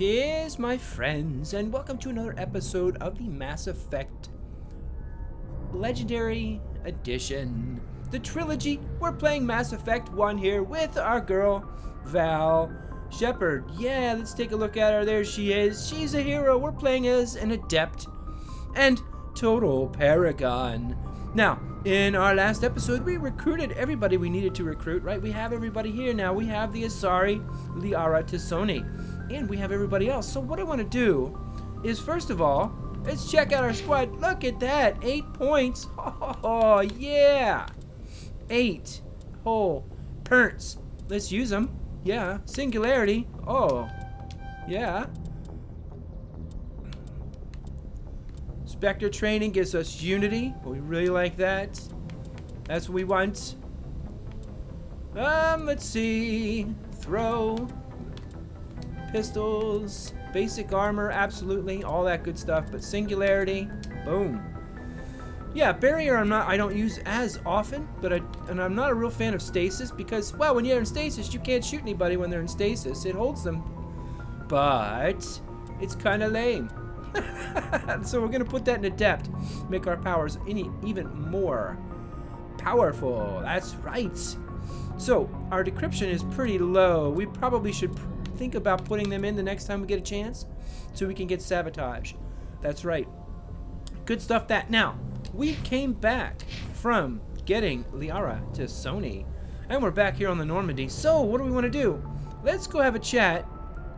Cheers, my friends, and welcome to another episode of the Mass Effect Legendary Edition. The trilogy. We're playing Mass Effect 1 here with our girl, Val Shepard. Yeah, let's take a look at her. There she is. She's a hero. We're playing as an adept and total paragon. Now, in our last episode, we recruited everybody we needed to recruit, right? We have everybody here now. We have the Asari, Liara, T'Soni, and we have everybody else. So what I want to do is, first of all, let's check out our squad. Look at that, 8 points. Oh, yeah. 8 whole perks. Let's use them. Yeah, singularity. Oh, yeah. Spectre training gives us unity. We really like that. That's what we want. Let's see. Throw. Pistols. Basic armor, absolutely. All that good stuff. But singularity, boom. Yeah, barrier I don't use as often, but I'm not a real fan of stasis because, well, when you're in stasis, you can't shoot anybody when they're in stasis. It holds them. But it's kind of lame. So we're going to put that in adept. Make our powers even more powerful. That's right. So our decryption is pretty low. We probably should think about putting them in the next time we get a chance so we can get sabotage. That's right. Good stuff. That now we came back from getting Liara to Sony, and we're back here on the Normandy. So what do we want to do? Let's go have a chat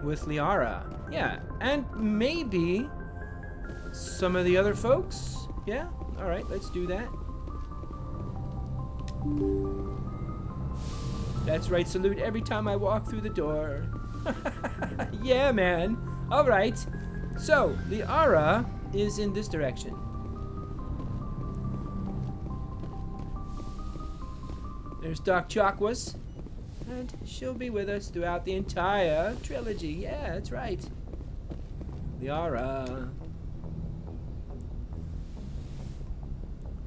with Liara. Yeah, and maybe some of the other folks. Yeah, all right, let's do that. That's right, salute every time I walk through the door. Yeah, man. All right. So Liara is in this direction. There's Doc Chakwas, and she'll be with us throughout the entire trilogy. Yeah, that's right. Liara.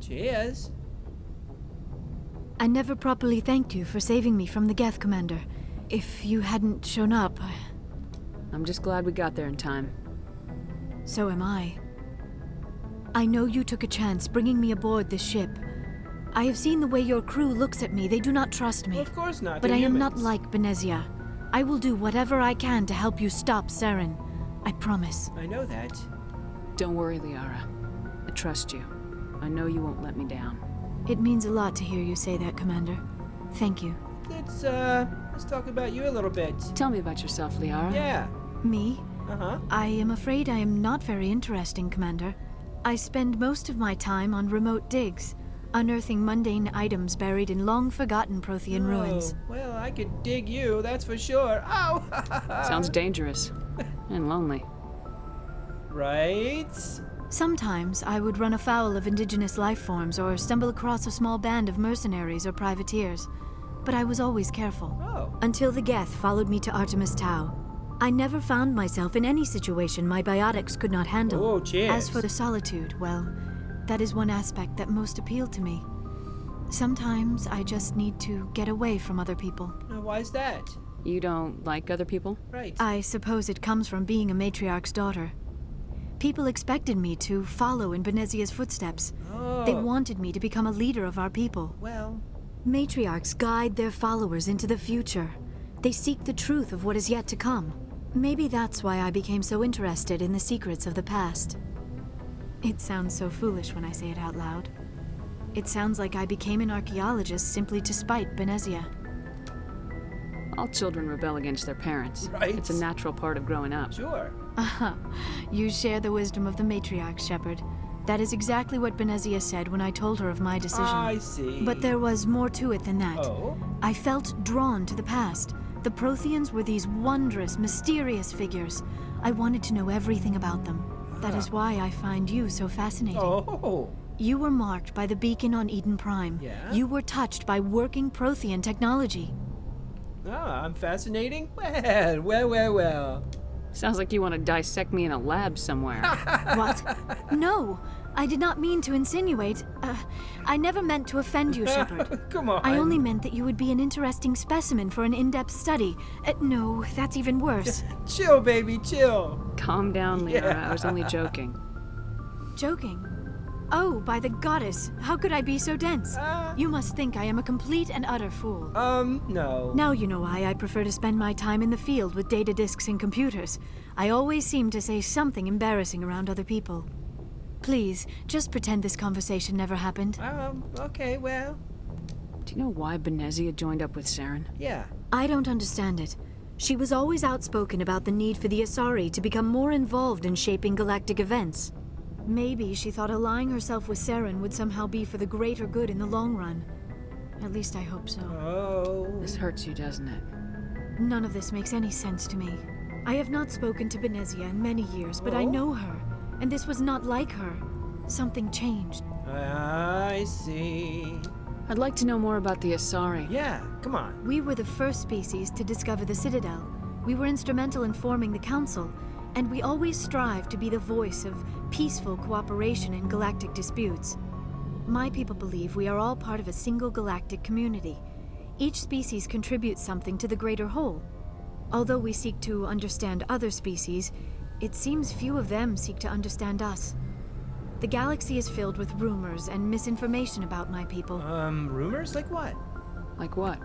Cheers. I never properly thanked you for saving me from the Geth, Commander. If you hadn't shown up, I'm just glad we got there in time. So am I. I know you took a chance bringing me aboard this ship. I have seen the way your crew looks at me. They do not trust me. Well, of course not. But They're I am humans. not like Benezia. I will do whatever I can to help you stop Saren. I promise. I know that. Don't worry, Liara. I trust you. I know you won't let me down. It means a lot to hear you say that, Commander. Thank you. Let's talk about you a little bit. Tell me about yourself, Liara. Yeah. Me? Uh-huh. I am afraid I am not very interesting, Commander. I spend most of my time on remote digs, unearthing mundane items buried in long-forgotten Prothean ruins. Well, I could dig you, that's for sure. Ow! Sounds dangerous. And lonely. Right? Sometimes I would run afoul of indigenous life forms or stumble across a small band of mercenaries or privateers, but I was always careful. Oh. Until the Geth followed me to Artemis Tau. I never found myself in any situation my biotics could not handle. Oh, cheers. As for the solitude, well, that is one aspect that most appealed to me. Sometimes I just need to get away from other people. Now, why is that? You don't like other people? Right. I suppose it comes from being a matriarch's daughter. People expected me to follow in Benezia's footsteps. Oh. They wanted me to become a leader of our people. Well, Matriarchs guide their followers into the future. They seek the truth of what is yet to come. Maybe that's why I became so interested in the secrets of the past. It sounds so foolish when I say it out loud. It sounds like I became an archaeologist simply to spite Benezia. All children rebel against their parents. Right. It's a natural part of growing up. sure. You share the wisdom of the matriarch, Shepard. That is exactly what Benezia said when I told her of my decision. I see. But there was more to it than that. Oh? I felt drawn to the past. The Protheans were these wondrous, mysterious figures. I wanted to know everything about them. That is why I find you so fascinating. Oh. You were marked by the beacon on Eden Prime. Yeah? You were touched by working Prothean technology. Ah, I'm fascinating? Well. Sounds like you want to dissect me in a lab somewhere. What? No! I did not mean to insinuate. I never meant to offend you, Shepard. Come on. I only meant that you would be an interesting specimen for an in-depth study. No, that's even worse. Chill, baby, chill. Calm down, Liara. Yeah. I was only joking. Joking? Oh, by the goddess, how could I be so dense? You must think I am a complete and utter fool. No. Now you know why I prefer to spend my time in the field with data disks and computers. I always seem to say something embarrassing around other people. Please, just pretend this conversation never happened. Okay, well, Do you know why Benezia joined up with Saren? yeah. I don't understand it. She was always outspoken about the need for the Asari to become more involved in shaping galactic events. Maybe she thought allying herself with Saren would somehow be for the greater good in the long run. At least I hope so. Oh. This hurts you, doesn't it? None of this makes any sense to me. I have not spoken to Benezia in many years, but I Oh? know her, and this was not like her. Something changed. I see. I'd like to know more about the Asari. Yeah, come on. We were the first species to discover the Citadel. We were instrumental in forming the Council, and we always strive to be the voice of peaceful cooperation in galactic disputes. My people believe we are all part of a single galactic community. Each species contributes something to the greater whole. Although we seek to understand other species, it seems few of them seek to understand us. The galaxy is filled with rumors and misinformation about my people. Rumors? Like what? Like what?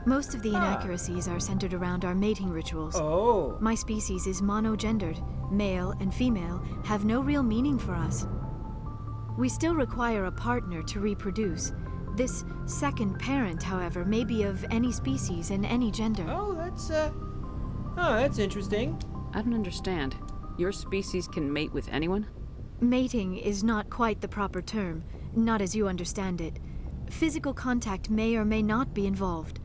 Most of the inaccuracies are centered around our mating rituals. Oh. My species is monogendered. Male and female have no real meaning for us. We still require a partner to reproduce. This second parent, however, may be of any species and any gender. Oh, that's interesting. I don't understand. Your species can mate with anyone? Mating is not quite the proper term, not as you understand it. Physical contact may or may not be involved,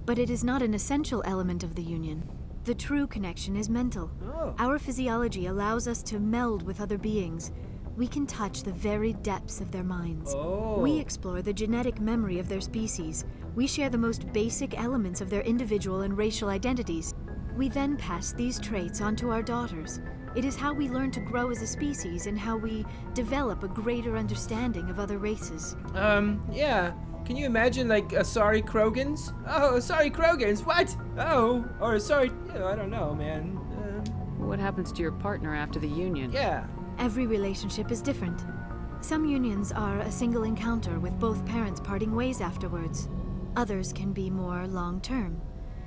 but it is not an essential element of the union. The true connection is mental. Oh. Our physiology allows us to meld with other beings. We can touch the very depths of their minds. Oh. We explore the genetic memory of their species. We share the most basic elements of their individual and racial identities. We then pass these traits on to our daughters. It is how we learn to grow as a species and how we develop a greater understanding of other races. Yeah. Can you imagine, like, Asari Krogans? Oh, Asari Krogans, what? Oh, or Asari, I don't know, man. What happens to your partner after the union? Yeah. Every relationship is different. Some unions are a single encounter with both parents parting ways afterwards. Others can be more long-term.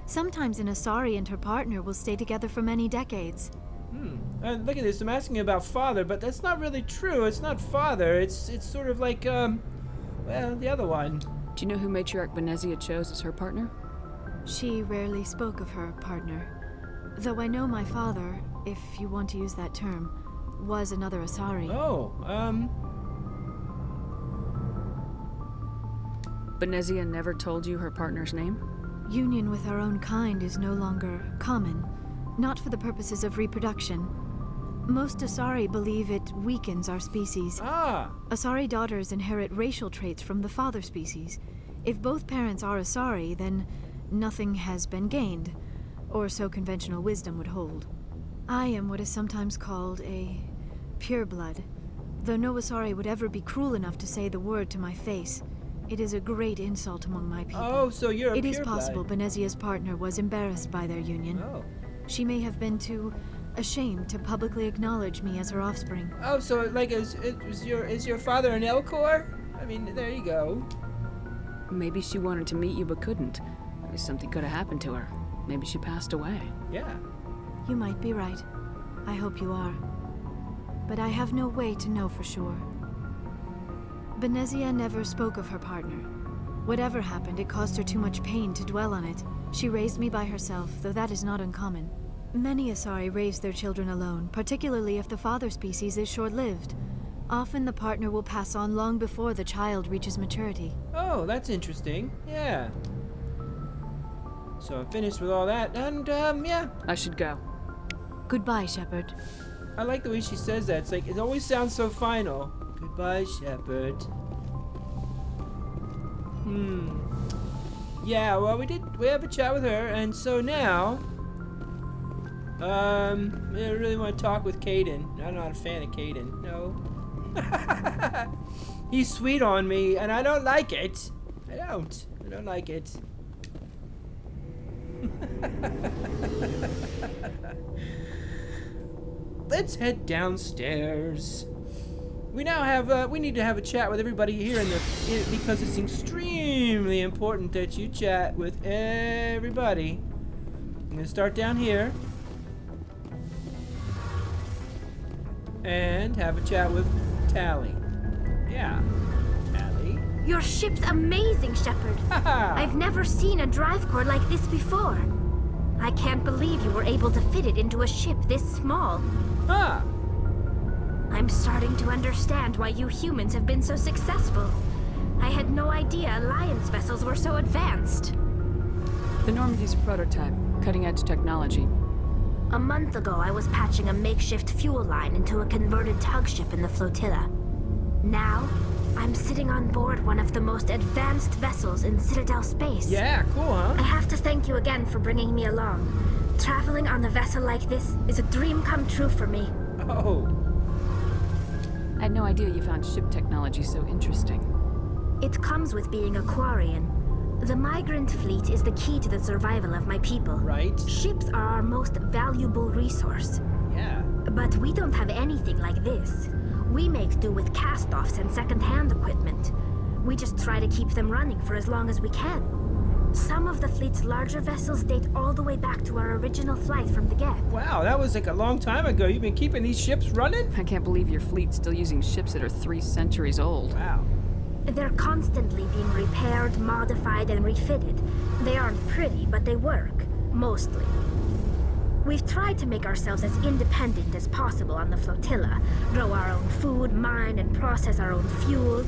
Sometimes an Asari and her partner will stay together for many decades. Look at this, I'm asking about father, but that's not really true. It's not father, it's sort of like, well, the other one. Do you know who Matriarch Benezia chose as her partner? She rarely spoke of her partner. Though I know my father, if you want to use that term, was another Asari. Oh, Benezia never told you her partner's name? Union with our own kind is no longer common, not for the purposes of reproduction. Most Asari believe it weakens our species. Asari daughters inherit racial traits from the father species. If both parents are Asari, then nothing has been gained, or so conventional wisdom would hold. I am what is sometimes called a pureblood, though no Asari would ever be cruel enough to say the word to my face. It is a great insult among my people. Oh, so you're a It is pureblood. possible Benezia's partner was embarrassed by their union. Oh. She may have been too ashamed to publicly acknowledge me as her offspring. Oh, so like is your father an Elcor? I mean, there you go. Maybe she wanted to meet you but couldn't. Maybe something could have happened to her. Maybe she passed away. Yeah. You might be right. I hope you are. But I have no way to know for sure. Benezia never spoke of her partner. Whatever happened, it caused her too much pain to dwell on it. She raised me by herself, though that is not uncommon. Many Asari raise their children alone, particularly if the father species is short-lived. Often the partner will pass on long before the child reaches maturity. Oh, that's interesting. Yeah. So I'm finished with all that, and yeah. I should go. Goodbye, Shepard. I like the way she says that. It's like, it always sounds so final. Goodbye, Shepard. Yeah, well, we have a chat with her, and so now, I really want to talk with Caden. I'm not a fan of Caden. No. He's sweet on me, and I don't like it. I don't like it. Let's head downstairs. We now have, we need to have a chat with everybody here because it's extremely important that you chat with everybody. I'm gonna start down here. And have a chat with Tally. Yeah, Tally. Your ship's amazing, Shepard. I've never seen a drive core like this before. I can't believe you were able to fit it into a ship this small. Huh. I'm starting to understand why you humans have been so successful. I had no idea Alliance vessels were so advanced. The Normandy's a prototype, cutting-edge technology. A month ago, I was patching a makeshift fuel line into a converted tug ship in the flotilla. Now, I'm sitting on board one of the most advanced vessels in Citadel space. Yeah, cool, huh? I have to thank you again for bringing me along. Traveling on a vessel like this is a dream come true for me. Oh. I had no idea you found ship technology so interesting. It comes with being a Quarian. The migrant fleet is the key to the survival of my people. Right. Ships are our most valuable resource. Yeah. But we don't have anything like this. We make do with cast-offs and second-hand equipment. We just try to keep them running for as long as we can. Some of the fleet's larger vessels date all the way back to our original flight from the Geth. Wow, that was like a long time ago. You've been keeping these ships running? I can't believe your fleet's still using ships that are 3 centuries old. Wow. They're constantly being repaired, modified, and refitted. They aren't pretty, but they work. Mostly. We've tried to make ourselves as independent as possible on the flotilla. Grow our own food, mine, and process our own fuel.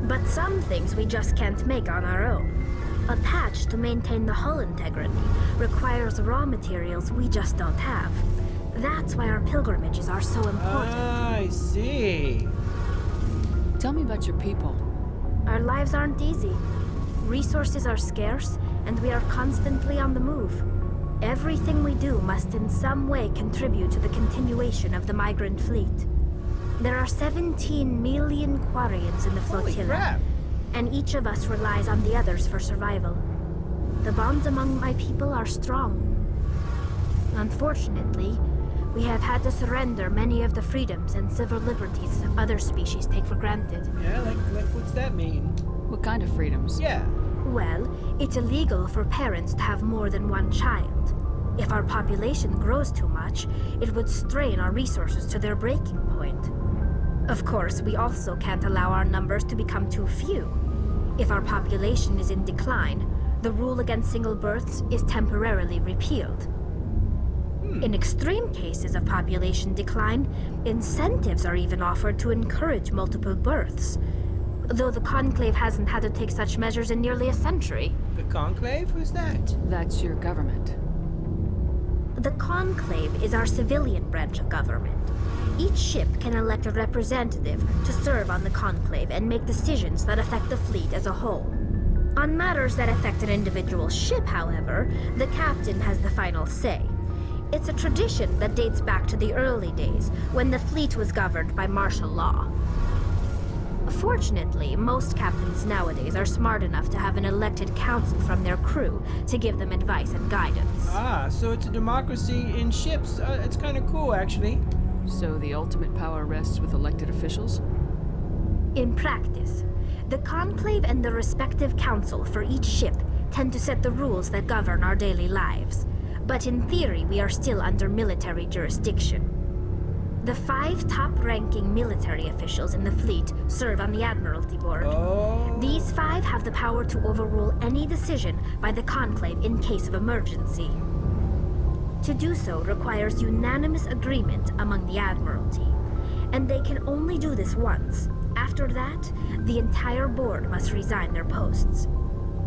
But some things we just can't make on our own. A patch to maintain the hull integrity requires raw materials we just don't have. That's why our pilgrimages are so important. I see. Tell me about your people. Our lives aren't easy. Resources are scarce, and we are constantly on the move. Everything we do must in some way contribute to the continuation of the migrant fleet. There are 17 million Quarians in the Holy flotilla, crap. and each of us relies on the others for survival. The bonds among my people are strong. Unfortunately, we have had to surrender many of the freedoms and civil liberties other species take for granted. Yeah, like what's that mean? What kind of freedoms? Yeah. Well, it's illegal for parents to have more than one child. If our population grows too much, it would strain our resources to their breaking point. Of course, we also can't allow our numbers to become too few. If our population is in decline, the rule against single births is temporarily repealed. In extreme cases of population decline, incentives are even offered to encourage multiple births. Though the Conclave hasn't had to take such measures in nearly a century. The Conclave? Who's that? That's your government. The Conclave is our civilian branch of government. Each ship can elect a representative to serve on the Conclave and make decisions that affect the fleet as a whole. On matters that affect an individual ship, however, the captain has the final say. It's a tradition that dates back to the early days, when the fleet was governed by martial law. Fortunately, most captains nowadays are smart enough to have an elected council from their crew to give them advice and guidance. Ah, so it's a democracy in ships. It's kind of cool, actually. So the ultimate power rests with elected officials? In practice, the Conclave and the respective council for each ship tend to set the rules that govern our daily lives. But in theory, we are still under military jurisdiction. The 5 top-ranking military officials in the fleet serve on the Admiralty Board. Oh. These 5 have the power to overrule any decision by the Conclave in case of emergency. To do so requires unanimous agreement among the Admiralty, and they can only do this once. After that, the entire board must resign their posts.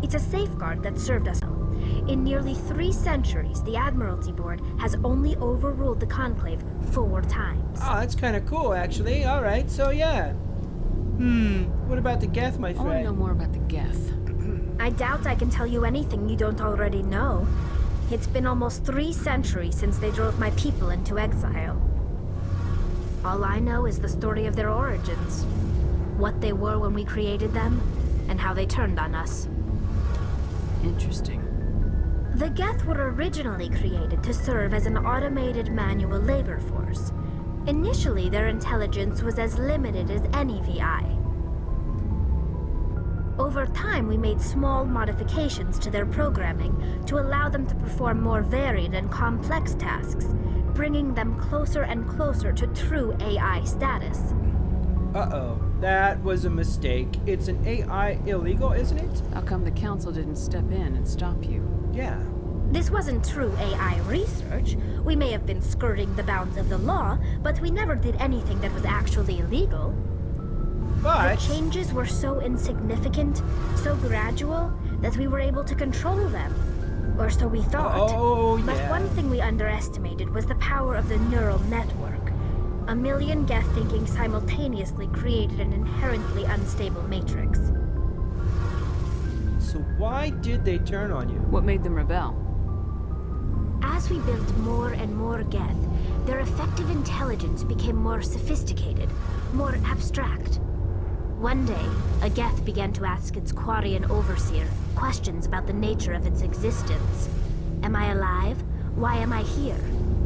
It's a safeguard that served us well. In nearly 3 centuries, the Admiralty Board has only overruled the Conclave 4 times. Oh, that's kind of cool, actually. All right, so yeah. What about the Geth, my I want to friend? know more about the Geth. I doubt I can tell you anything you don't already know. It's been almost 3 centuries since they drove my people into exile. All I know is the story of their origins. What they were when we created them, and how they turned on us. Interesting. The Geth were originally created to serve as an automated manual labor force. Initially, their intelligence was as limited as any VI. Over time, we made small modifications to their programming to allow them to perform more varied and complex tasks, bringing them closer and closer to true AI status. Uh-oh. That was a mistake. It's an AI illegal, isn't it? How come the council didn't step in and stop you? Yeah. This wasn't true AI research. We may have been skirting the bounds of the law, but we never did anything that was actually illegal. But... The changes were so insignificant, so gradual, that we were able to control them. Or so we thought. Oh, yeah. But one thing we underestimated was the power of the neural network. A million Geth thinking simultaneously created an inherently unstable matrix. So why did they turn on you? What made them rebel? As we built more and more Geth, their effective intelligence became more sophisticated, more abstract. One day, a Geth began to ask its Quarian overseer questions about the nature of its existence. Am I alive? Why am I here?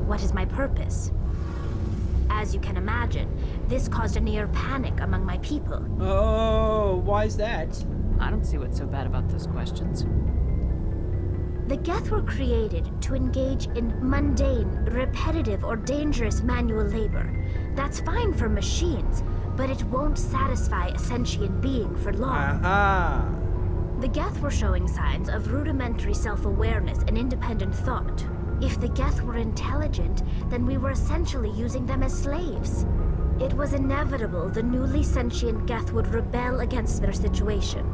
What is my purpose? As you can imagine, this caused a near panic among my people. Oh, why is that? I don't see what's so bad about those questions. The Geth were created to engage in mundane, repetitive, or dangerous manual labor. That's fine for machines, but it won't satisfy a sentient being for long. Aha! The Geth were showing signs of rudimentary self-awareness and independent thought. If the Geth were intelligent, then we were essentially using them as slaves. It was inevitable the newly sentient Geth would rebel against their situation.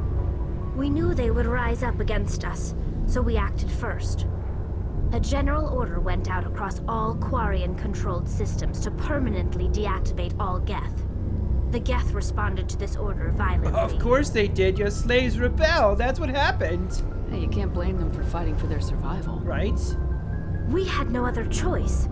We knew they would rise up against us, so we acted first. A general order went out across all Quarian-controlled systems to permanently deactivate all Geth. The Geth responded to this order violently. Of course they did. Your slaves rebel. That's what happened. Hey, you can't blame them for fighting for their survival. Right? We had no other choice.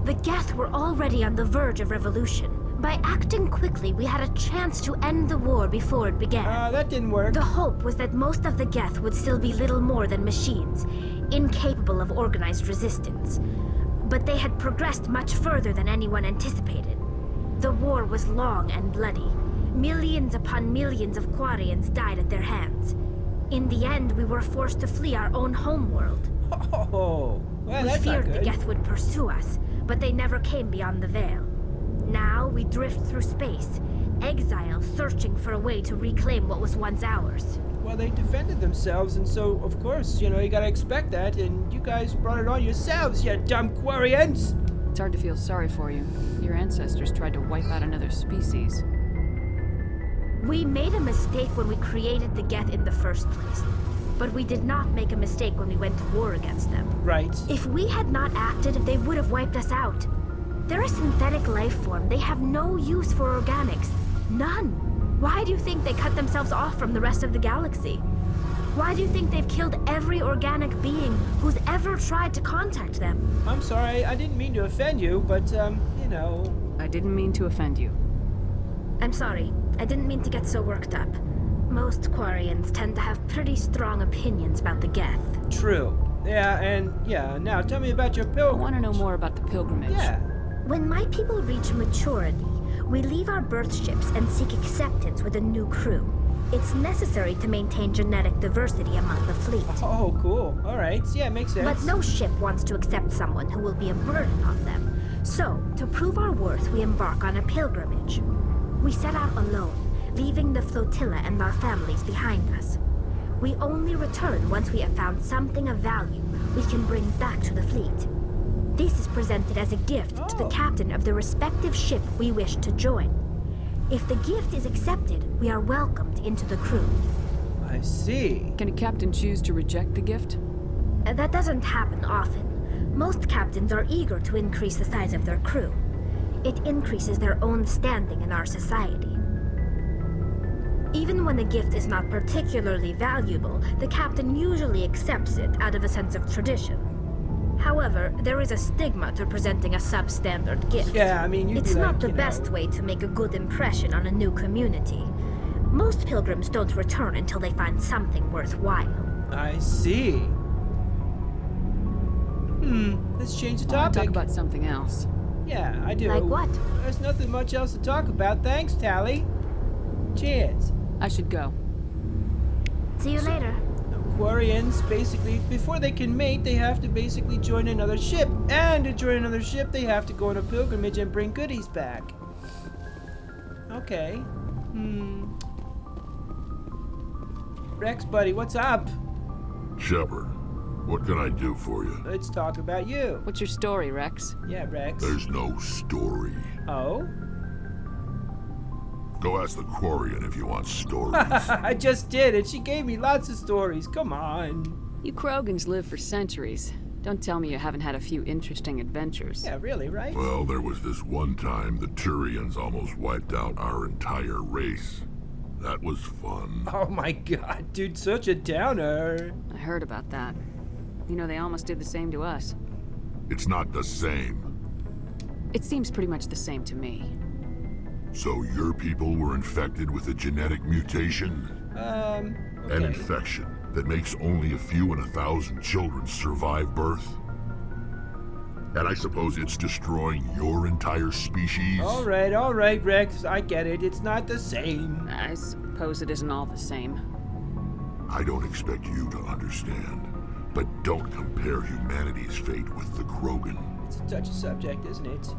The Geth were already on the verge of revolution. By acting quickly, we had a chance to end the war before it began. That didn't work. The hope was that most of the Geth would still be little more than machines, incapable of organized resistance. But they had progressed much further than anyone anticipated. The war was long and bloody. Millions upon millions of Quarians died at their hands. In the end, we were forced to flee our own homeworld. Oh, well, We that's not feared the good. Geth would pursue us, but they never came beyond the Veil. Now we drift through space, exile, searching for a way to reclaim what was once ours. Well, they defended themselves, and so, of course, you gotta expect that, and you guys brought it on yourselves, you dumb Quarians! It's hard to feel sorry for you. Your ancestors tried to wipe out another species. We made a mistake when we created the Geth in the first place, but we did not make a mistake when we went to war against them. Right. If we had not acted, they would have wiped us out. They're a synthetic life form. They have no use for organics. None. Why do you think they cut themselves off from the rest of the galaxy? Why do you think they've killed every organic being who's ever tried to contact them? I'm sorry, I didn't mean to offend you, but, I didn't mean to offend you. I'm sorry. I didn't mean to get so worked up. Most Quarians tend to have pretty strong opinions about the Geth. True. Yeah, now tell me about your I pilgrimage. want to know more about the pilgrimage. Yeah. When my people reach maturity, we leave our birth ships and seek acceptance with a new crew. It's necessary to maintain genetic diversity among the fleet. Oh, cool. All right. Yeah, makes sense. But no ship wants to accept someone who will be a burden on them. So, to prove our worth, we embark on a pilgrimage. We set out alone, leaving the flotilla and our families behind us. We only return once we have found something of value we can bring back to the fleet. This is presented as a gift to the captain of the respective ship we wish to join. If the gift is accepted, we are welcomed into the crew. I see. Can a captain choose to reject the gift? That doesn't happen often. Most captains are eager to increase the size of their crew. It increases their own standing in our society. Even when the gift is not particularly valuable, the captain usually accepts it out of a sense of tradition. However, there is a stigma to presenting a substandard gift. Yeah, I mean, you'd It's be like, not the you know, best way to make a good impression on a new community. Most pilgrims don't return until they find something worthwhile. I see. Let's change the I want to topic. talk about something else. Yeah, I do. Like what? There's nothing much else to talk about. Thanks, Tally. Cheers. I should go. See you later. Quarians, basically, before they can mate, they have to basically join another ship. And to join another ship, they have to go on a pilgrimage and bring goodies back. Okay. Rex, buddy, what's up? Shepard, what can I do for you? Let's talk about you. What's your story, Rex? Yeah, Rex. There's no story. Oh? Go ask the Quarian if you want stories. I just did, and she gave me lots of stories. Come on. You Krogans live for centuries. Don't tell me you haven't had a few interesting adventures. Yeah, really, right? Well, there was this one time the Turians almost wiped out our entire race. That was fun. Oh my god, dude, such a downer. I heard about that. You know, they almost did the same to us. It's not the same. It seems pretty much the same to me. So your people were infected with a genetic mutation? An Okay. infection that makes only a few in 1,000 children survive birth? And I suppose it's destroying your entire species? All right, Rex, I get it. It's not the same. I suppose it isn't all the same. I don't expect you to understand, but don't compare humanity's fate with the Krogan. It's a touchy subject, isn't it?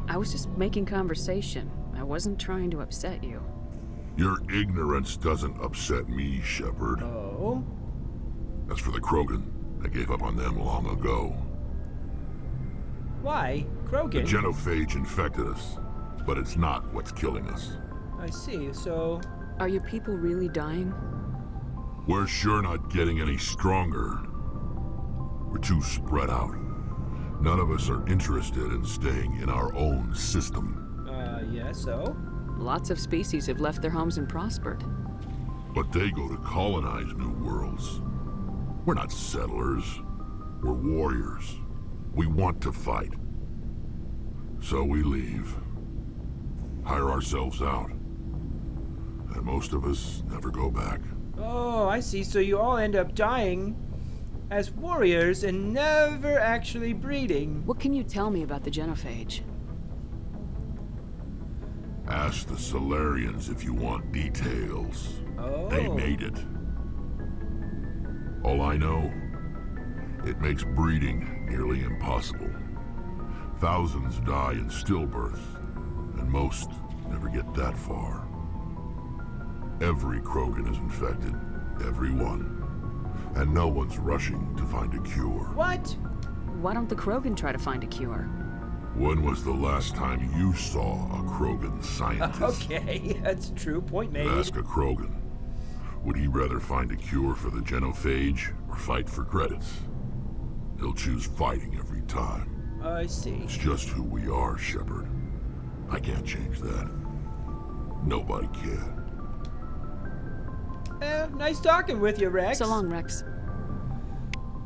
I was just making conversation. I wasn't trying to upset you. Your ignorance doesn't upset me, Shepard. Oh? As for the Krogan, I gave up on them long ago. Why? The Krogan? Genophage infected us, but it's not what's killing us. I see, so... Are your people really dying? We're sure not getting any stronger. We're too spread out. None of us are interested in staying in our own system. Yeah, so? Lots of species have left their homes and prospered. But they go to colonize new worlds. We're not settlers. We're warriors. We want to fight. So we leave. Hire ourselves out. And most of us never go back. Oh, I see. So you all end up dying as warriors and never actually breeding. What can you tell me about the Genophage? Ask the Solarians if you want details. Oh. They made it. All I know, it makes breeding nearly impossible. Thousands die in stillbirth, and most never get that far. Every Krogan is infected, every one. And no one's rushing to find a cure. What? Why don't the Krogan try to find a cure? When was the last time you saw a Krogan scientist? Okay, that's true. Point made. Ask a Krogan. Would he rather find a cure for the Genophage or fight for credits? He'll choose fighting every time. I see. It's just who we are, Shepard. I can't change that. Nobody can. Nice talking with you, Rex. So long, Rex.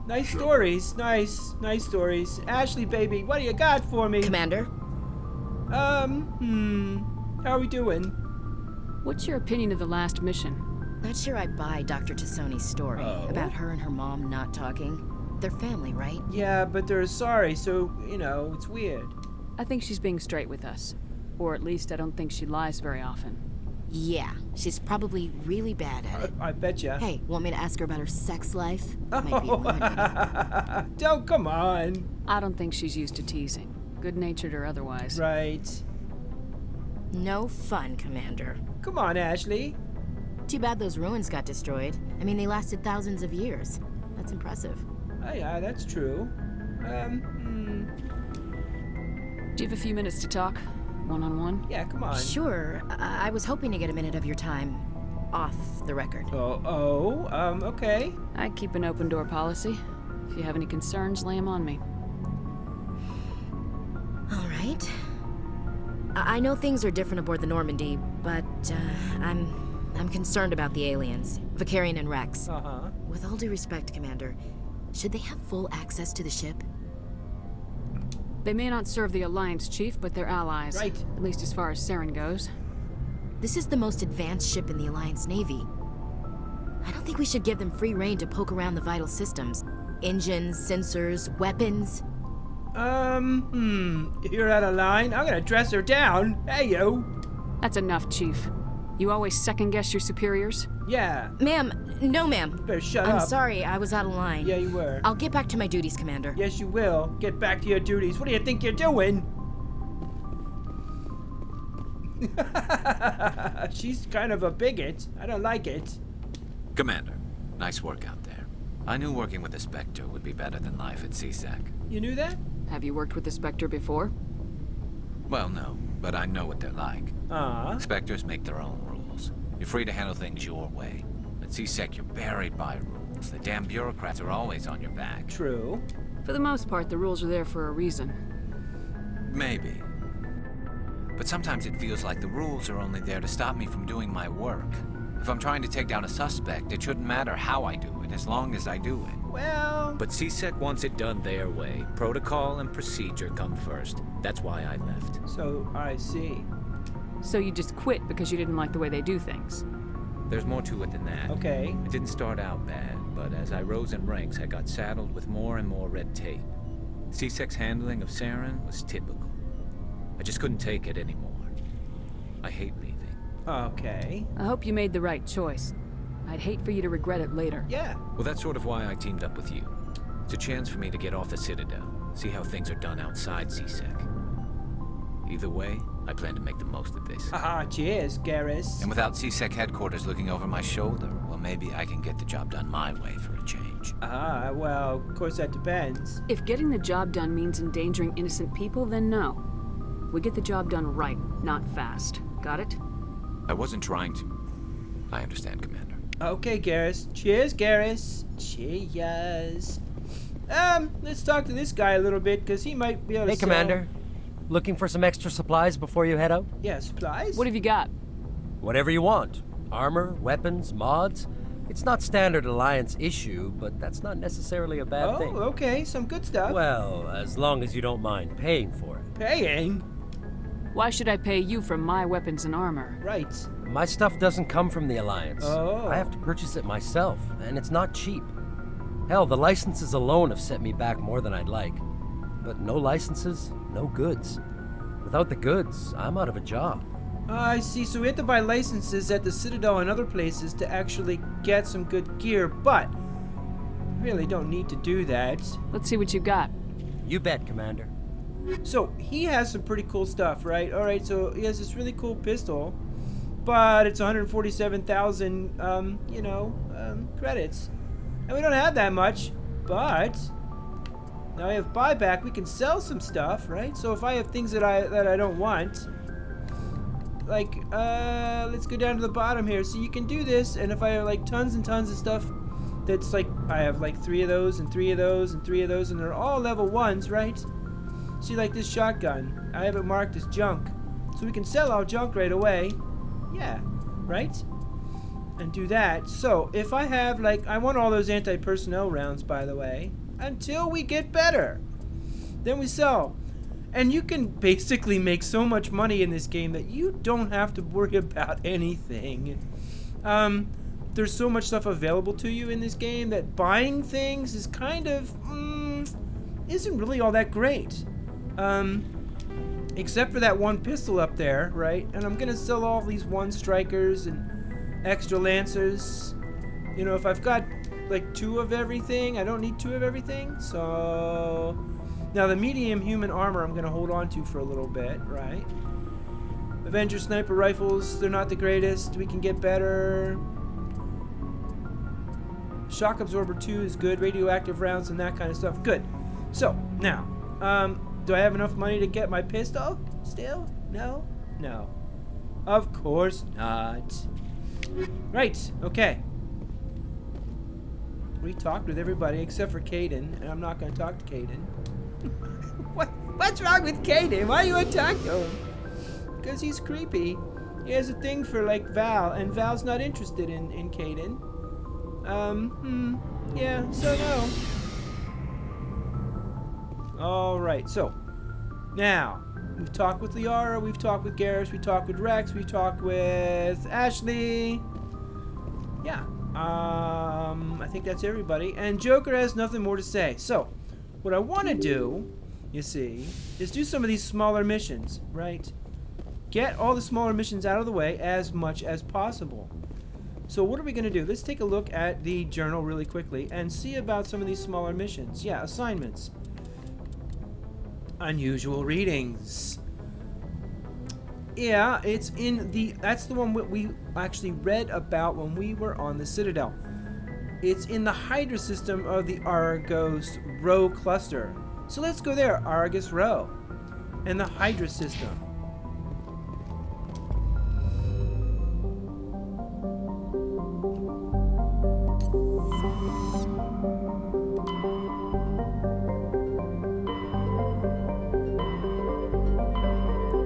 Nice stories. Nice stories. Ashley, baby, what do you got for me? Commander? How are we doing? What's your opinion of the last mission? Not sure I buy Dr. Tassoni's story about her and her mom not talking. They're family, right? Yeah, but they're sorry, so, you know, it's weird. I think she's being straight with us. Or at least I don't think she lies very often. Yeah, she's probably really bad at it. I betcha. Hey, want me to ask her about her sex life? Might be illuminating. Don't, come on. I don't think she's used to teasing. Good-natured or otherwise. Right. No fun, Commander. Come on, Ashley. Too bad those ruins got destroyed. I mean, they lasted thousands of years. That's impressive. Oh, yeah, that's true. Do you have a few minutes to talk? One-on-one? Yeah, come on. Sure, I was hoping to get a minute of your time off the record. Okay. I keep an open-door policy. If you have any concerns, lay them on me. All right. I know things are different aboard the Normandy, but I'm concerned about the aliens, Vicarian and Rex. Uh-huh. With all due respect, Commander, should they have full access to the ship? They may not serve the Alliance, Chief, but they're allies. Right. At least as far as Saren goes. This is the most advanced ship in the Alliance Navy. I don't think we should give them free rein to poke around the vital systems. Engines, sensors, weapons. You're out of line. I'm gonna dress her down. Hey, yo. That's enough, Chief. You always second-guess your superiors? Yeah. Ma'am, no ma'am. You better shut I'm up. sorry, I was out of line. Yeah, you were. I'll get back to my duties, Commander. Yes, you will. Get back to your duties. What do you think you're doing? She's kind of a bigot. I don't like it. Commander, nice work out there. I knew working with the Spectre would be better than life at CSEC. You knew that? Have you worked with the Spectre before? Well, no, but I know what they're like. Spectres make their own rules. You're free to handle things your way. At CSEC, you're buried by rules. The damn bureaucrats are always on your back. True. For the most part, the rules are there for a reason. Maybe. But sometimes it feels like the rules are only there to stop me from doing my work. If I'm trying to take down a suspect, it shouldn't matter how I do it, as long as I do it. Well... But CSEC wants it done their way. Protocol and procedure come first. That's why I left. So, I see. So you just quit because you didn't like the way they do things? There's more to it than that. Okay. It didn't start out bad, but as I rose in ranks, I got saddled with more and more red tape. CSEC's handling of Saren was typical. I just couldn't take it anymore. I hate leaving. Okay. I hope you made the right choice. I'd hate for you to regret it later. Yeah. Well, that's sort of why I teamed up with you. It's a chance for me to get off the Citadel, see how things are done outside CSEC. Either way, I plan to make the most of this. Haha, cheers, Garrus. And without CSEC headquarters looking over my shoulder, well, maybe I can get the job done my way for a change. Well, of course that depends. If getting the job done means endangering innocent people, then no. We get the job done right, not fast. Got it? I wasn't trying to. I understand, Commander. Okay, Garrus. Cheers, Garrus. Cheers. Let's talk to this guy a little bit, because he might be able to Hey, sell... Commander. Looking for some extra supplies before you head out? Yeah, supplies? What have you got? Whatever you want. Armor, weapons, mods. It's not standard Alliance issue, but that's not necessarily a bad thing. Okay, some good stuff. Well, as long as you don't mind paying for it. Paying? Why should I pay you for my weapons and armor? Right. My stuff doesn't come from the Alliance. Oh. I have to purchase it myself, and it's not cheap. Hell, the licenses alone have set me back more than I'd like. But no licenses, no goods. Without the goods, I'm out of a job. I see. So we have to buy licenses at the Citadel and other places to actually get some good gear, but really don't need to do that. Let's see what you got. You bet, Commander. So he has some pretty cool stuff, right? All right, so he has this really cool pistol, but it's 147,000, credits. And we don't have that much, but now we have buyback. We can sell some stuff, right? So if I have things that I don't want, like, let's go down to the bottom here. So you can do this, and if I have like tons and tons of stuff, that's like, I have like 3 of those and 3 of those and 3 of those, and they're all level 1s, right? See, like this shotgun, I have it marked as junk. So we can sell our junk right away. Yeah, right? And do that. So, if I have, like, I want all those anti-personnel rounds, by the way, until we get better. Then we sell. And you can basically make so much money in this game that you don't have to worry about anything. There's so much stuff available to you in this game that buying things is kind of, isn't really all that great. Except for that one pistol up there, right? And I'm gonna sell all these 1 strikers and extra lancers. You know, if I've got like 2 of everything, I don't need 2 of everything. So now the medium human armor I'm gonna hold on to for a little bit, right? Avenger sniper rifles, they're not the greatest. We can get better. Shock absorber 2 is good. Radioactive rounds and that kind of stuff. Good. So now, do I have enough money to get my pistol still? No? No. Of course not. Right, okay. We talked with everybody except for Caden, and I'm not going to talk to Caden. What's wrong with Caden? Why do you want to talk to him? Because he's creepy. He has a thing for, like, Val, and Val's not interested in Caden. Yeah, so no. Alright, so Now, we've talked with Liara, we've talked with Garrus, we talked with Rex, we talked with Ashley. Yeah, I think that's everybody. And Joker has nothing more to say. So, what I want to do, you see, is do some of these smaller missions, right? Get all the smaller missions out of the way as much as possible. So what are we going to do? Let's take a look at the journal really quickly and see about some of these smaller missions. Yeah, assignments. Unusual readings. Yeah, it's in the... That's the one we actually read about when we were on the Citadel. It's in the Hydra system of the Argos Rho cluster. So let's go there, Argus Rho, and the Hydra system.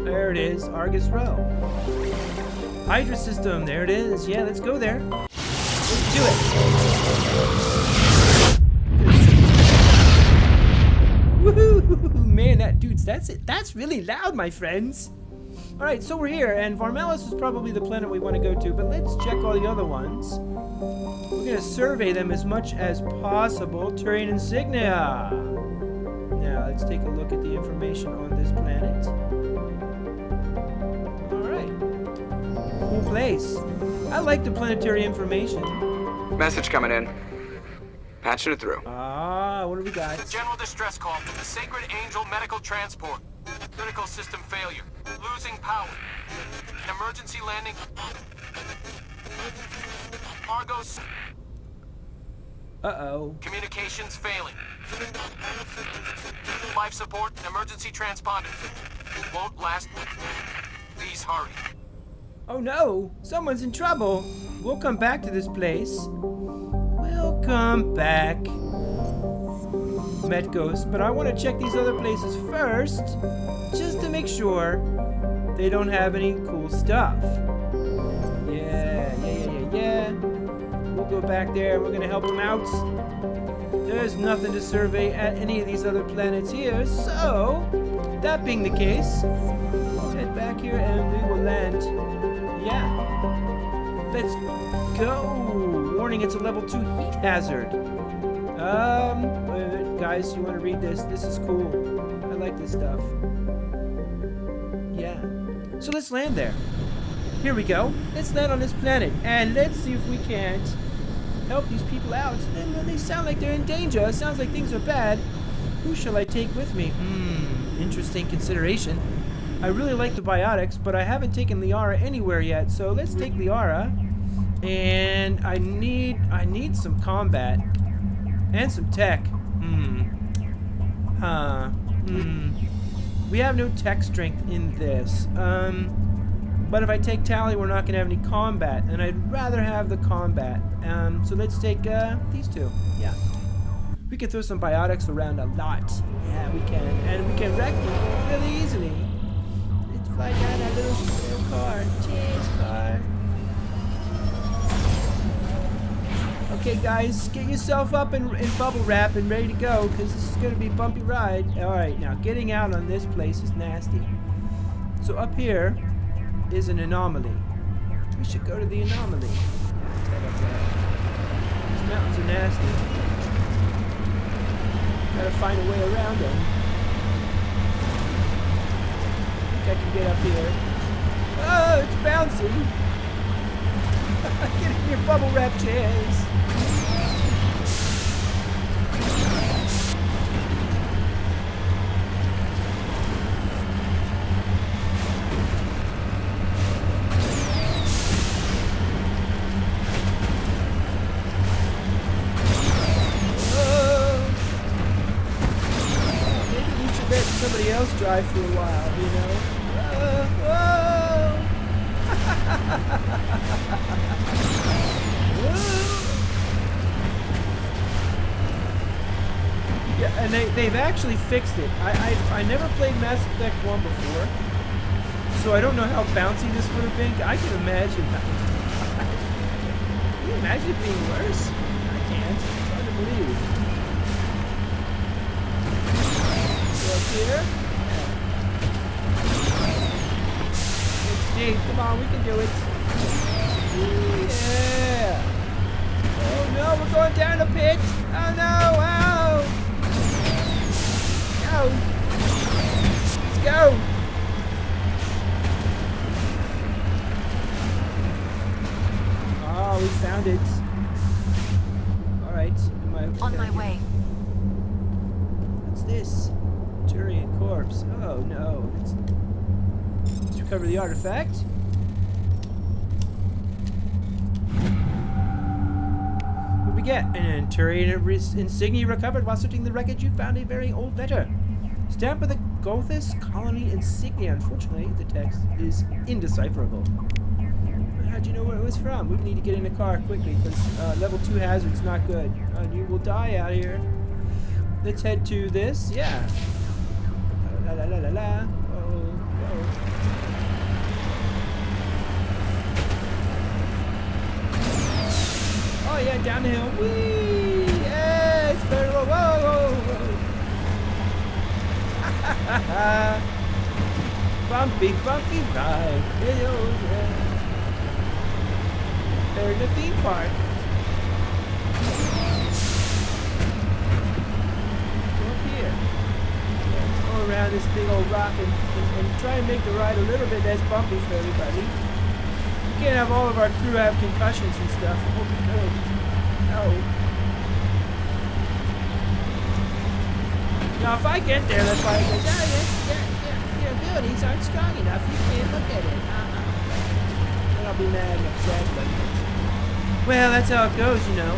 There it is, Argus Rho. Hydra system, there it is. Yeah, let's go there. Let's do it. Woohoo! Man, that dudes, that's it. That's really loud, my friends. All right, so we're here, and Varmelis is probably the planet we want to go to, but let's check all the other ones. We're going to survey them as much as possible. Terrain insignia. Now, let's take a look at the information on this planet. All right. Cool place. I like the planetary information. Message coming in. Patching it through. Ah, what do we got? General distress call from the Sacred Angel Medical Transport. Critical system failure. Losing power. Emergency landing. Argos. Uh-oh. Communications failing. Life support and emergency transponder. Won't last. Please hurry. Oh no! Someone's in trouble! We'll come back to this place. We'll come back. Met Ghost, but I want to check these other places first, just to make sure they don't have any cool stuff. Yeah. We'll go back there, we're gonna help them out. There's nothing to survey at any of these other planets here, so, that being the case, we'll head back here and we will land. Yeah. Let's go! Warning, it's a level 2 heat hazard. Guys, you want to read this? This is cool. I like this stuff. Yeah. So let's land there. Here we go. Let's land on this planet, and let's see if we can't help these people out. They sound like they're in danger. It sounds like things are bad. Who shall I take with me? Interesting consideration. I really like the biotics, but I haven't taken Liara anywhere yet, so let's take Liara. And I need some combat. And some tech. We have no tech strength in this. But if I take Tally, we're not going to have any combat. And I'd rather have the combat. So let's take these two. Yeah. We can throw some biotics around a lot. Yeah, we can. And we can wreck them really easily. Let's fly down that little car. Cheers, car. Okay, guys, get yourself up in bubble wrap and ready to go, because this is going to be a bumpy ride. Alright, now getting out on this place is nasty. So up here is an anomaly. We should go to the anomaly. These mountains are nasty. Gotta find a way around them. I think I can get up here. Oh, it's bouncy. Get in your bubble wrap chairs. Somebody else drive for a while, you know? Yeah, and they've actually fixed it. I never played Mass Effect 1 before, so I don't know how bouncy this would have been. I can imagine. Can you imagine it being worse? I can't. It's hard to believe. Up here. energy. Come on, we can do it. Yeah. Oh no, we're going down a pit. Oh no, ow. Go. Let's go. Oh, we found it. All right. On my way. What's this? Turian corpse. Oh no. Let's recover the artifact. What we get? An Turian insignia recovered while searching the wreckage. You found a very old letter. Stamped with the Gothis colony insignia. Unfortunately, the text is indecipherable. How'd you know where it was from? We need to get in the car quickly because level 2 hazard's not good. You will die out here. Let's head to this. Yeah. La la la la la. Oh, whoa. Oh yeah, down the hill. Whee! Yeah, it's very low. Whoa, whoa, whoa. Bumpy, bumpy ride. Yeah. They're in the theme park. Go up here. Let's go around this big old rock and try and make the ride a little bit less bumpy for everybody. We can't have all of our crew have concussions and stuff. Oh no. No. Now if I get there, the pilot goes, your abilities aren't strong enough. You can't look at it. Then I'll be mad and upset, but well, that's how it goes, you know.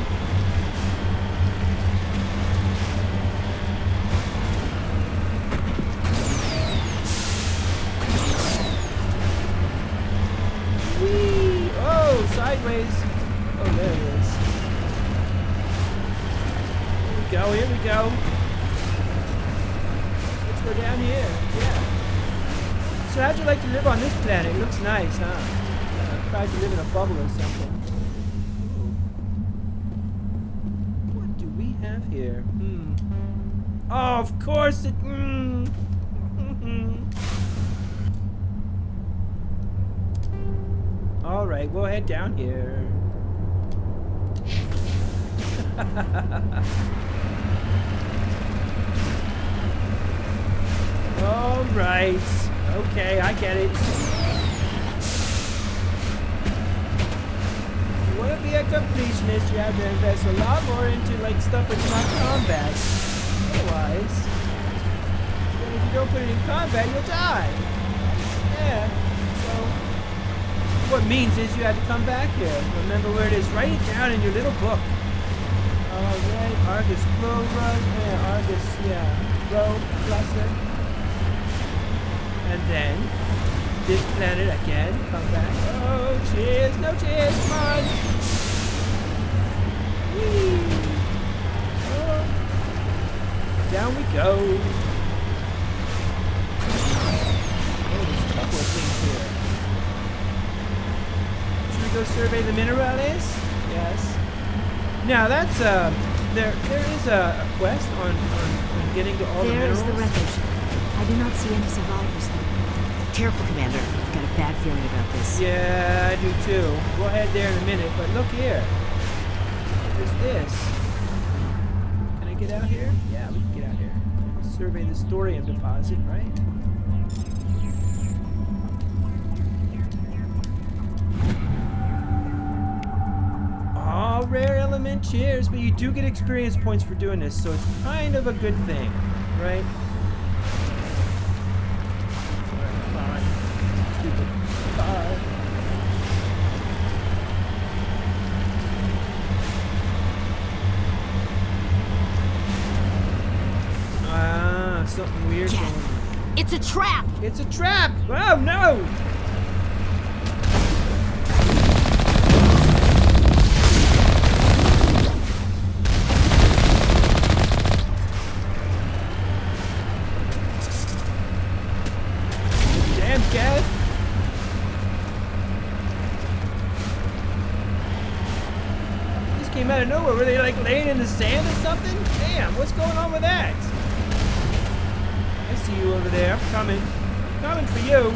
Whee! Oh, sideways. Oh, there it is. Here we go, here we go. Let's go down here. Yeah. So how'd you like to live on this planet? It looks nice, huh? Tried to live in a bubble or something. Here. Oh, of course it. All right, we'll head down here. All right. Okay, I get it. You want to be a completionist, you have to invest a lot more into like stuff that's not combat. Otherwise, then if you don't put it in combat, you'll die. Yeah. So what it means is you have to come back here. Remember where it is. Write it down in your little book. Alright, Argus Row Run. Yeah, Argus, yeah. Row Cluster. And then this planet again. Come back. Oh, cheers. No cheers. Come on. Whee. Oh. Down we go. Oh, there's a couple of things here. Should we go survey the minerales? Yes. Now that's there is a quest on getting to all the minerals. There is the wreckage. I do not see any survivors though. Careful, Commander. I've got a bad feeling about this. Yeah, I do too. We'll head there in a minute, but look here. There's this. Can I get out here? Yeah, we can get out here. Survey the thorium deposit, right? All rare element, cheers, but you do get experience points for doing this, so it's kind of a good thing, right? Something weird going on. It's a trap! It's a trap! Oh no! Damn gas! These came out of nowhere. Were they like laying in the sand or something? Damn, what's going on with that? I see you over there. I'm coming. I'm coming for you.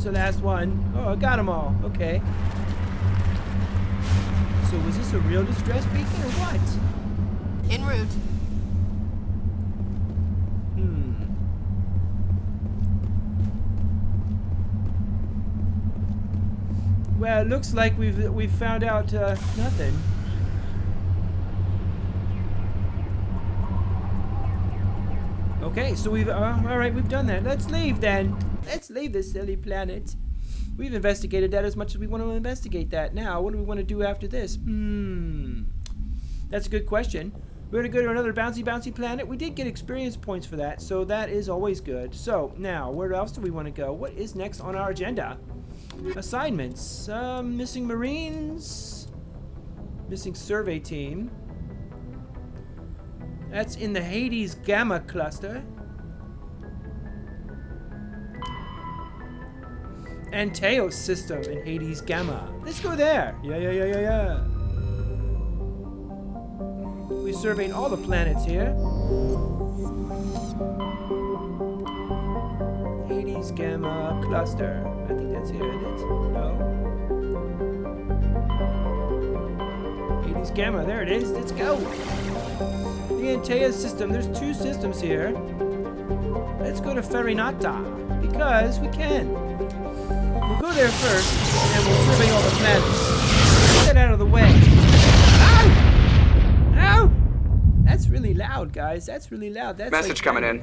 Where's the last one? Oh, I got them all. Okay. So was this a real distress beacon or what? En route. Well, it looks like we've found out nothing. Okay, so we've all right. We've done that. Let's leave then. Let's leave this silly planet. We've investigated that as much as we want to investigate that. Now, what do we want to do after this? That's a good question. We're going to go to another bouncy planet. We did get experience points for that, so that is always good. So, now, where else do we want to go? What is next on our agenda? Assignments. Missing Marines. Missing survey team. That's in the Hades Gamma cluster. Antaeus system in Hades Gamma. Let's go there. Yeah. We surveyed all the planets here. Hades Gamma cluster. I think that's here, isn't it? No. Hades Gamma. There it is. Let's go. The Antaeus system. There's 2 systems here. Let's go to Farinata because we can. We'll go there first, and we'll survey all the planets. Get that out of the way. Ow! Ow! That's really loud, guys. That's really loud. That's Message like coming in.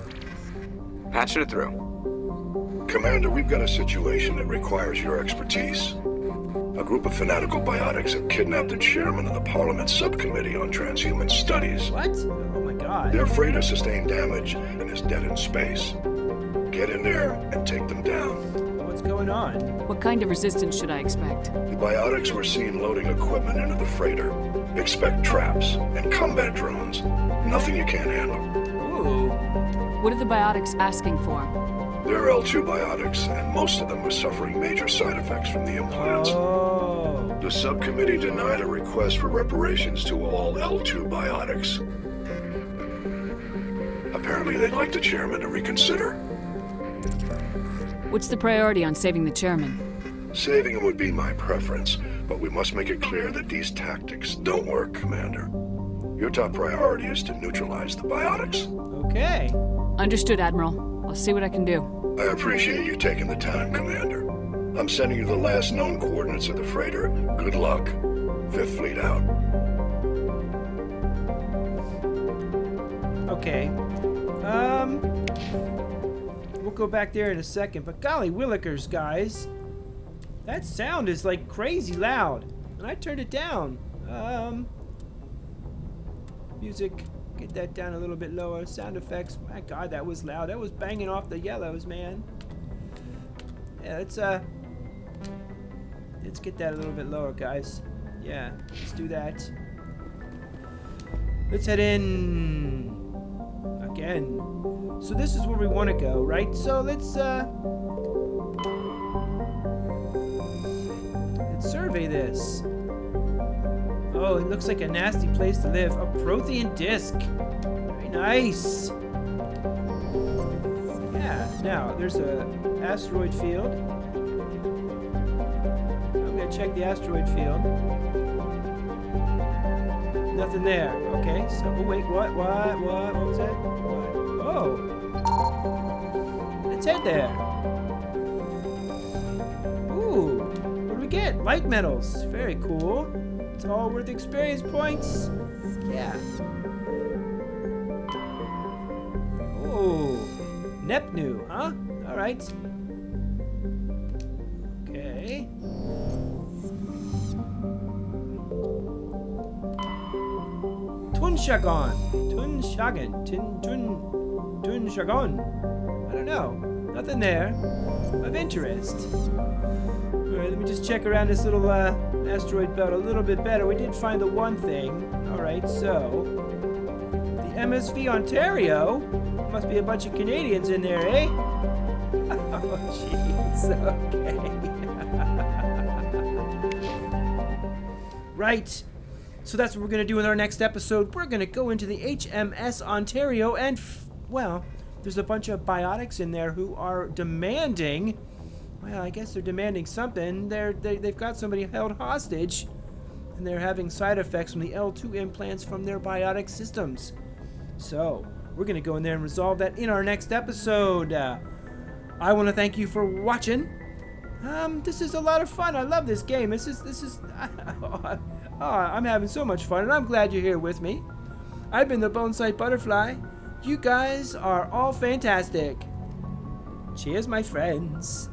Patching it through. Commander, we've got a situation that requires your expertise. A group of fanatical biotics have kidnapped the chairman of the Parliament Subcommittee on Transhuman Studies. What? Oh my god. Their freighter sustained damage and is dead in space. Get in there and take them down. What's going on? What kind of resistance should I expect? The biotics were seen loading equipment into the freighter. Expect traps and combat drones. Nothing you can't handle. Ooh. What are the biotics asking for? They're L2 biotics, and most of them are suffering major side effects from the implants. Oh. The subcommittee denied a request for reparations to all L2 biotics. Apparently they'd like the chairman to reconsider. What's the priority on saving the chairman? Saving him would be my preference, but we must make it clear that these tactics don't work, Commander. Your top priority is to neutralize the biotics. Okay. Understood, Admiral. I'll see what I can do. I appreciate you taking the time, Commander. I'm sending you the last known coordinates of the freighter. Good luck. 5th Fleet out. Okay. We'll go back there in a second, but golly willikers, guys. That sound is like crazy loud. And I turned it down. Music. Get that down a little bit lower. Sound effects. My god, that was loud. That was banging off the yellows, man. Yeah, let's get that a little bit lower, guys. Yeah, let's do that. Let's head in again. So this is where we want to go, right? So let's survey this. Oh, it looks like a nasty place to live. A Prothean disc. Very nice. Yeah, now there's a asteroid field. I'm gonna check the asteroid field. Nothing there. Okay, so oh wait, what was that? What? Oh. Let's head there. Ooh, what do we get? Light metals. Very cool. It's all worth experience points. Yeah. Oh, Nepnu, huh? All right. Okay. Tunshagon. Tunshagon. I don't know. Nothing there of interest. Alright, let me just check around this little asteroid belt a little bit better. We did find the one thing. Alright, so the MSV Ontario. Must be a bunch of Canadians in there, eh? Oh, jeez. Okay. Right. So that's what we're going to do in our next episode. We're going to go into the HMS Ontario and, well, there's a bunch of biotics in there who are demanding... Well, I guess they're demanding something. They've got somebody held hostage, and they're having side effects from the L2 implants from their biotic systems. So, we're going to go in there and resolve that in our next episode. I want to thank you for watching. This is a lot of fun. I love this game. This is I'm having so much fun, and I'm glad you're here with me. I've been the Bone-Sight Butterfly. You guys are all fantastic. Cheers, my friends.